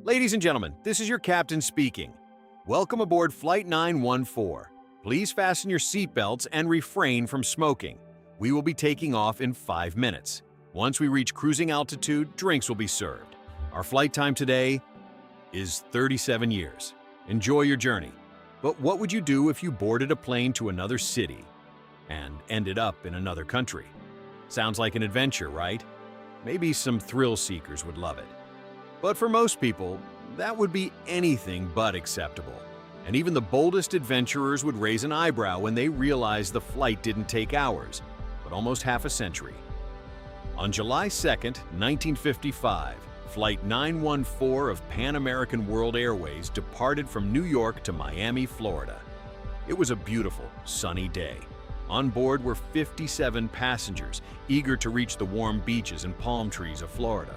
Ladies and gentlemen, this is your captain speaking. Welcome aboard Flight 914. Please fasten your seatbelts and refrain from smoking. We will be taking off in 5 minutes. Once we reach cruising altitude, drinks will be served. Our flight time today is 37 years. Enjoy your journey. But what would you do if you boarded a plane to another city and ended up in another country? Sounds like an adventure, right? Maybe some thrill seekers would love it. But for most people, that would be anything but acceptable. And even the boldest adventurers would raise an eyebrow when they realized the flight didn't take hours, but almost half a century. On July 2nd, 1955, Flight 914 of Pan American World Airways departed from New York to Miami, Florida. It was a beautiful, sunny day. On board were 57 passengers, eager to reach the warm beaches and palm trees of Florida.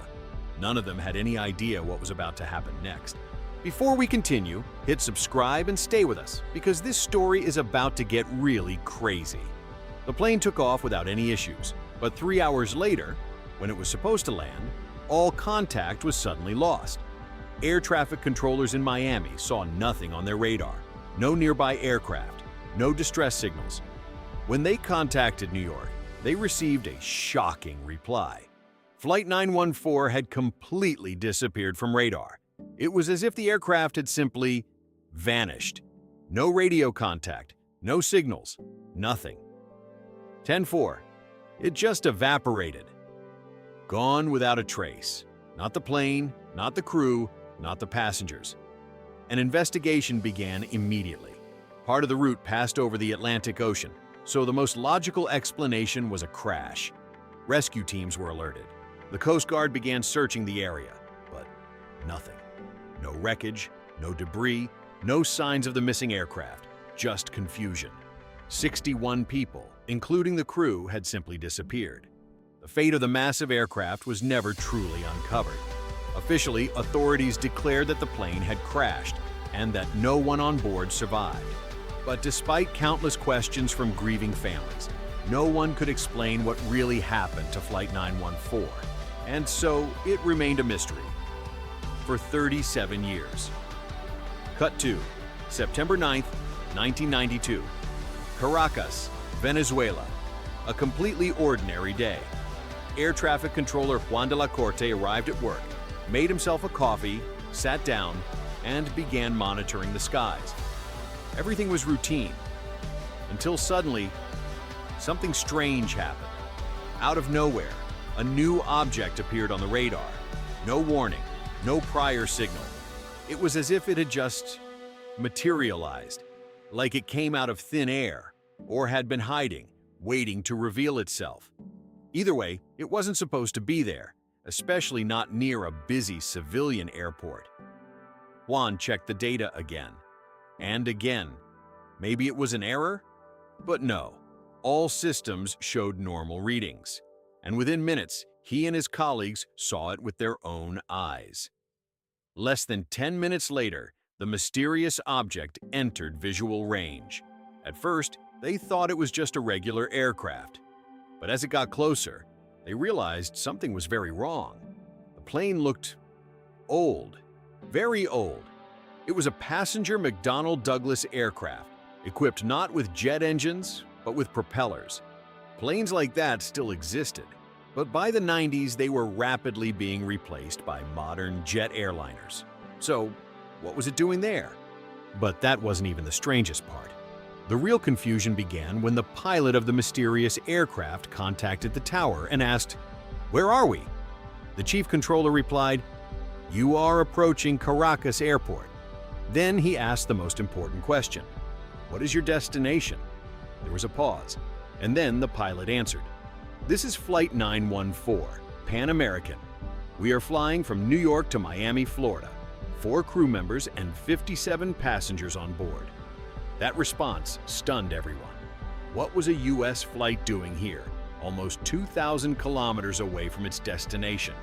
None of them had any idea what was about to happen next. Before we continue, hit subscribe and stay with us, because this story is about to get really crazy. The plane took off without any issues, but 3 hours later, when it was supposed to land, all contact was suddenly lost. Air traffic controllers in Miami saw nothing on their radar, no nearby aircraft, no distress signals. When they contacted New York, they received a shocking reply. Flight 914 had completely disappeared from radar. It was as if the aircraft had simply vanished. No radio contact, no signals, nothing. 10-4. It just evaporated. Gone without a trace. Not the plane, not the crew, not the passengers. An investigation began immediately. Part of the route passed over the Atlantic Ocean, so the most logical explanation was a crash. Rescue teams were alerted. The Coast Guard began searching the area, but nothing. No wreckage, no debris, no signs of the missing aircraft, just confusion. 61 people, including the crew, had simply disappeared. The fate of the massive aircraft was never truly uncovered. Officially, authorities declared that the plane had crashed and that no one on board survived. But despite countless questions from grieving families, no one could explain what really happened to Flight 914, and so it remained a mystery for 37 years. Cut to September 9th, 1992. Caracas, Venezuela. A completely ordinary day. Air traffic controller Juan de la Corte arrived at work, made himself a coffee, sat down, and began monitoring the skies. Everything was routine, until suddenly, something strange happened. Out of nowhere, a new object appeared on the radar. No warning, no prior signal. It was as if it had just materialized, like it came out of thin air, or had been hiding, waiting to reveal itself. Either way, it wasn't supposed to be there, especially not near a busy civilian airport. Juan checked the data again. And again. Maybe it was an error? But no. All systems showed normal readings. And within minutes, he and his colleagues saw it with their own eyes. Less than 10 minutes later, the mysterious object entered visual range. At first, they thought it was just a regular aircraft. But as it got closer, they realized something was very wrong. The plane looked old, very old. It was a passenger McDonnell Douglas aircraft, equipped not with jet engines, but with propellers. Planes like that still existed, but by the 90s they were rapidly being replaced by modern jet airliners. So, what was it doing there? But that wasn't even the strangest part. The real confusion began when the pilot of the mysterious aircraft contacted the tower and asked, "Where are we?" The chief controller replied, "You are approaching Caracas Airport." Then he asked the most important question, "What is your destination?" There was a pause, and then the pilot answered, "This is Flight 914, Pan American. We are flying from New York to Miami, Florida. 4 crew members and 57 passengers on board." That response stunned everyone. What was a U.S. flight doing here, almost 2,000 kilometers away from its destination?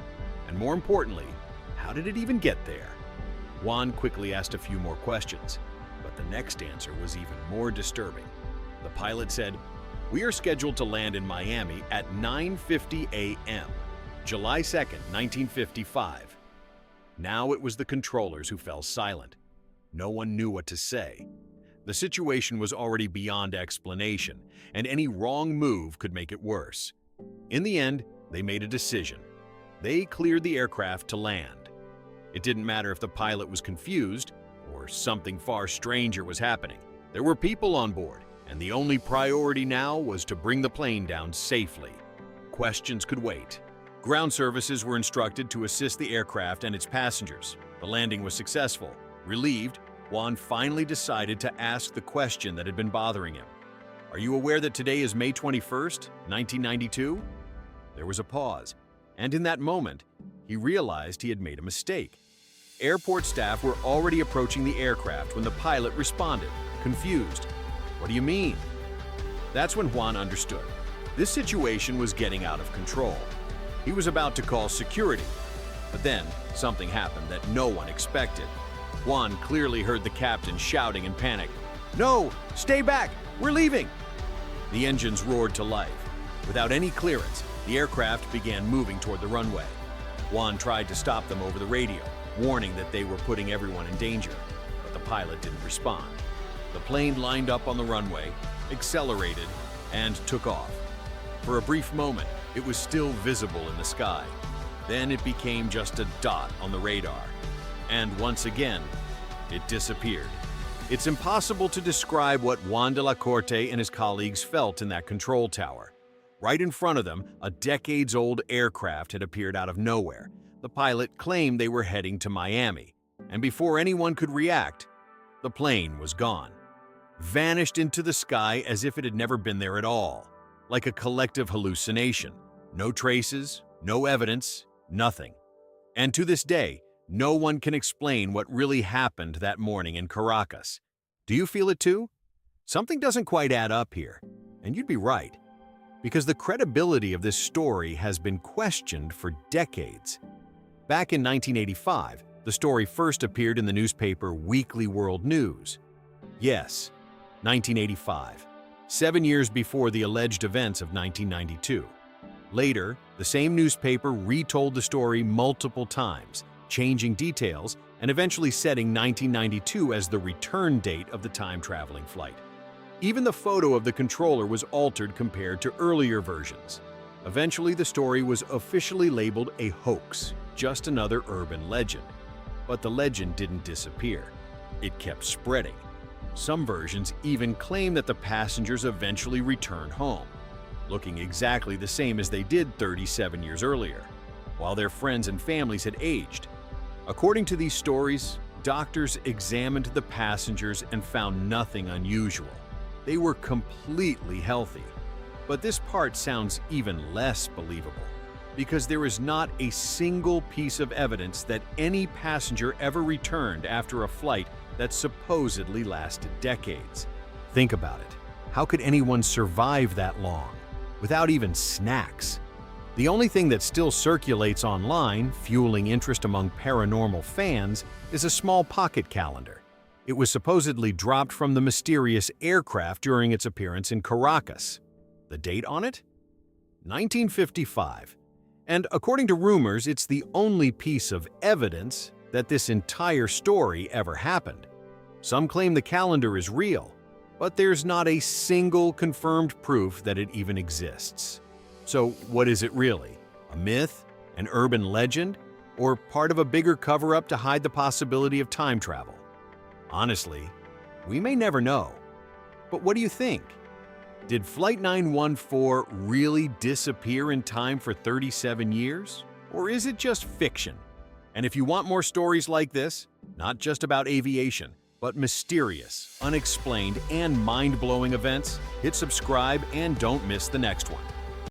And more importantly, how did it even get there? Juan quickly asked a few more questions, but the next answer was even more disturbing. The pilot said, "We are scheduled to land in Miami at 9:50 a.m., July 2nd, 1955. Now it was the controllers who fell silent. No one knew what to say. The situation was already beyond explanation, and any wrong move could make it worse. In the end, they made a decision. They cleared the aircraft to land. It didn't matter if the pilot was confused or something far stranger was happening. There were people on board, and the only priority now was to bring the plane down safely. Questions could wait. Ground services were instructed to assist the aircraft and its passengers. The landing was successful. Relieved, Juan finally decided to ask the question that had been bothering him. "Are you aware that today is May 21st, 1992? There was a pause, and in that moment, he realized he had made a mistake. Airport staff were already approaching the aircraft when the pilot responded, confused. "What do you mean?" That's when Juan understood. This situation was getting out of control. He was about to call security, but then something happened that no one expected. Juan clearly heard the captain shouting in panic, "No! Stay back! We're leaving!" The engines roared to life. Without any clearance, the aircraft began moving toward the runway. Juan tried to stop them over the radio, warning that they were putting everyone in danger, but the pilot didn't respond. The plane lined up on the runway, accelerated, and took off. For a brief moment, it was still visible in the sky. Then it became just a dot on the radar. And once again, it disappeared. It's impossible to describe what Juan de la Corte and his colleagues felt in that control tower. Right in front of them, a decades-old aircraft had appeared out of nowhere. The pilot claimed they were heading to Miami, and before anyone could react, the plane was gone. Vanished into the sky as if it had never been there at all, like a collective hallucination. No traces, no evidence, nothing. And to this day, no one can explain what really happened that morning in Caracas. Do you feel it too? Something doesn't quite add up here, and you'd be right, because the credibility of this story has been questioned for decades. Back in 1985, the story first appeared in the newspaper Weekly World News. Yes, 1985, 7 years before the alleged events of 1992. Later, the same newspaper retold the story multiple times, changing details and eventually setting 1992 as the return date of the time-traveling flight. Even the photo of the controller was altered compared to earlier versions. Eventually, the story was officially labeled a hoax, just another urban legend. But the legend didn't disappear. It kept spreading. Some versions even claim that the passengers eventually returned home, looking exactly the same as they did 37 years earlier, while their friends and families had aged. According to these stories, doctors examined the passengers and found nothing unusual. They were completely healthy. But this part sounds even less believable, because there is not a single piece of evidence that any passenger ever returned after a flight that supposedly lasted decades. Think about it. How could anyone survive that long, without even snacks? The only thing that still circulates online, fueling interest among paranormal fans, is a small pocket calendar. It was supposedly dropped from the mysterious aircraft during its appearance in Caracas. The date on it? 1955. And according to rumors, it's the only piece of evidence that this entire story ever happened. Some claim the calendar is real, but there's not a single confirmed proof that it even exists. So what is it really? A myth? An urban legend? Or part of a bigger cover-up to hide the possibility of time travel? Honestly, we may never know. But what do you think? Did Flight 914 really disappear in time for 37 years? Or is it just fiction? And if you want more stories like this, not just about aviation, but mysterious, unexplained, and mind-blowing events, hit subscribe and don't miss the next one.